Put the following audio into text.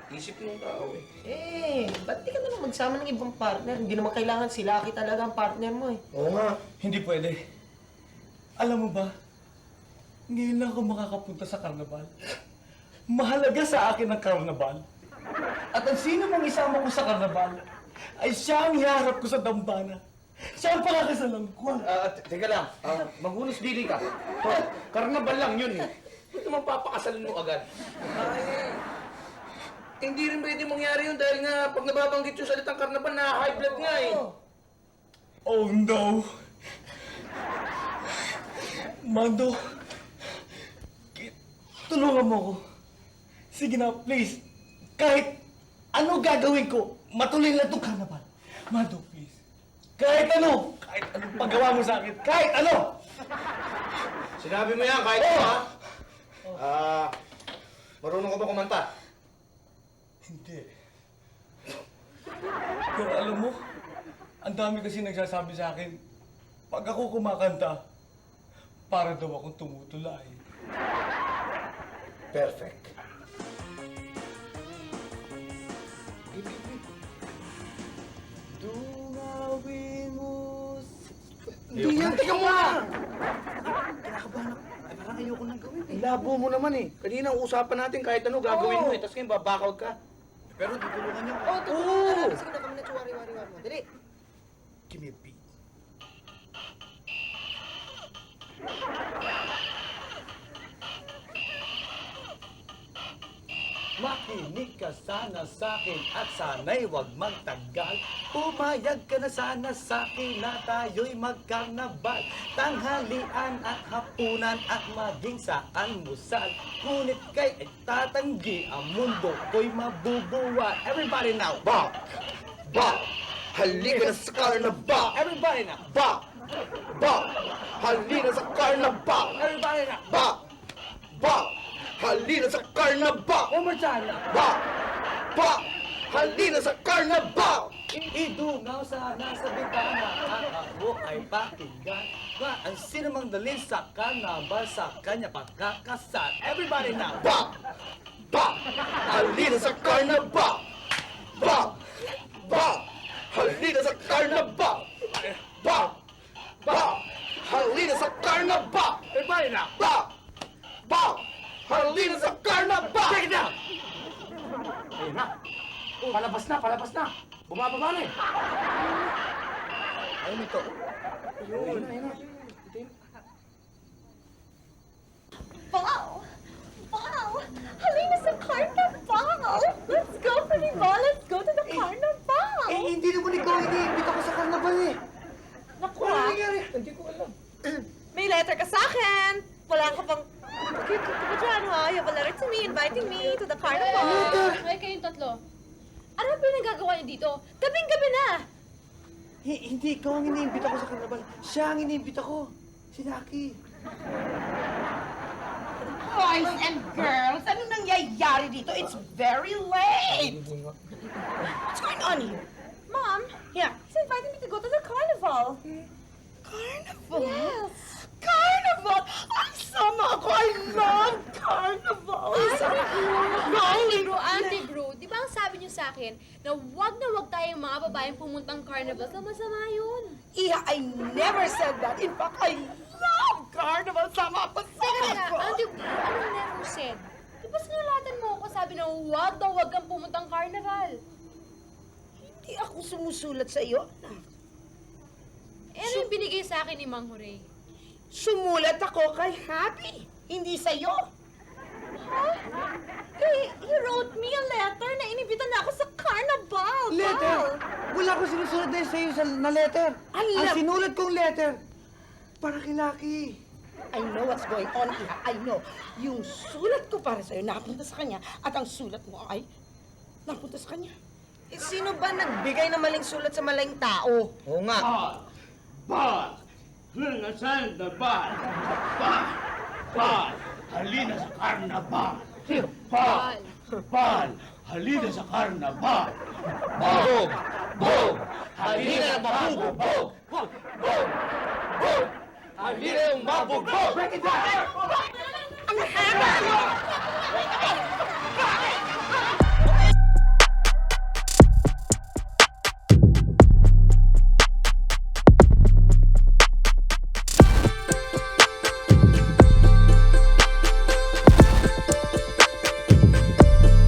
Isip ng tao eh. Ba't di ka na lang magsama ng ibang partner? Hindi naman kailangan si Lucky talaga ang partner mo eh. Oo nga. Hindi pwede. Alam mo ba, ngayon lang ako makakapunta sa karnabal. Mahalaga sa akin ang karnabal. At ang sino mong isama ko sa karnabal, ay siya ang hiharap ko sa dambana. Siya ang pakakasalan ko. Teka lang. Maghunos dili ka. Karnabal lang yun eh. Ba't naman papakasalan mo agad? Hindi rin pwede mangyari yun dahil nga pag nababanggit yung salitang karnabal na high blood nga eh. Oh no! Mando, tulungan mo ako. Sige na, please. Kahit ano gagawin ko, matuloy lang itong karnabal. Mando, please. Kahit anong paggawa mo sa akin, kahit ano! Sinabi mo yan kahit ano ha? Marunong ka ba kumanta? Hindi. Pero alam mo, ang dami kasi nagsasabi sa akin, pag ako kumakanta, para daw akong tumutulay. Perfect. Dungawin mo... Hindi yan, teka muna! Kinakabahan ako. Ay, parang ayoko nang gawin eh. Labo mo naman eh. Kanina ang usapan natin kahit ano gagawin mo eh. Tapos ngayon babakaw ka. Pero tutulungan niyo ako. Tutulungan ka namin. Sige na kami na wari-wari mo. Dali. Give me a beat. Makinig ka sana sa'kin at sana'y huwag magtagal. Pumayag ka na sana sa'kin na tayo'y magkarnabal. Tanghalian at hapunan at maging sa almusal. Ngunit kay tatanggi ang mundo ko'y mabubuwal. Everybody now, bop! Bop! Halika na sa karnabal! Everybody now, bop! Bop! Halika sa karnabal! Everybody now, bop! Bop! Halina sa karnabal! One more time! Bop! Bop! Halina sa karnabal! Idungaw sana sa bintana at ako ay pakinggan. Ang sinamang dalhin sa karnabal sa kanya pagkakasal. Everybody now! Bop! Bop! Halina sa karnabal! Bop! Bop! Halina sa karnabal! Bop! Bop! Halina sa karnabal! Everybody now! Bop! Bop! Halina sa karnabal! Take it down! Ayun na. Palabas na, palabas na. Bumababa na eh. Ayun ito. Ayun na. Wow! Wow! Halina sa carnival! Let's go, Carnival! Let's go to the carnival! Hindi naman ikaw iniimbita ko sa karnabal eh. Naku Ano ah! nangyari? Hindi ko alam. May letter ka sa akin! Wala ka bang... Cute ka dyan, ha? You have a letter to me, inviting me to the carnival. Ay, kayong tatlo. Ano ang pinagagawa niyo dito? Gabing-gabi na! Hindi ikaw ang iniimbita ko sa karnabal. Siya ang iniimbita ko. Si Lucky. Boys and girls, ano nangyayari dito? It's very late! What's going on here? Mom, Yeah. he's inviting me to go to the carnival. Carnival? Yes! Carnival! Ang sama ko! I love carnival! Auntie Bro, di ba ang sabi niyo sa akin na wag tayong mga babaeng pumuntang carnival sa masama yun? Iha, I never said that. In fact, I love carnival. Sama pa sa Teka, ako. Auntie Bro, ano never said? Di ba sinulatan mo ako sabi na wag kang pumuntang carnival? Hindi ako sumusulat sa iyo. Eh, ano yung binigay sa akin ni Mang Huray? Sumulat ako kay Happy, hindi sa iyo. He wrote me a letter na inibita na ako sa carnival. Letter? Wow. Wala ko sinusulat din sa'yo na letter. Alam- Ang sinulat kong letter, para kay Lucky. I know what's going on, Iha. I know. Yung sulat ko para sa'yo napunta sa kanya at ang sulat mo ay napunta sa kanya. Eh, sino ba nagbigay ng maling sulat sa maling tao? Oo nga. Bal! Nasaan na bal? Bal! Bal! Halina sa karnabal! Bal! Bal! Halina sa karnabal! Bog! Bog! Halina na mabubugbog! Bog! Bog! Bog! Halina yung mabugbog! Break it down! Ang haba!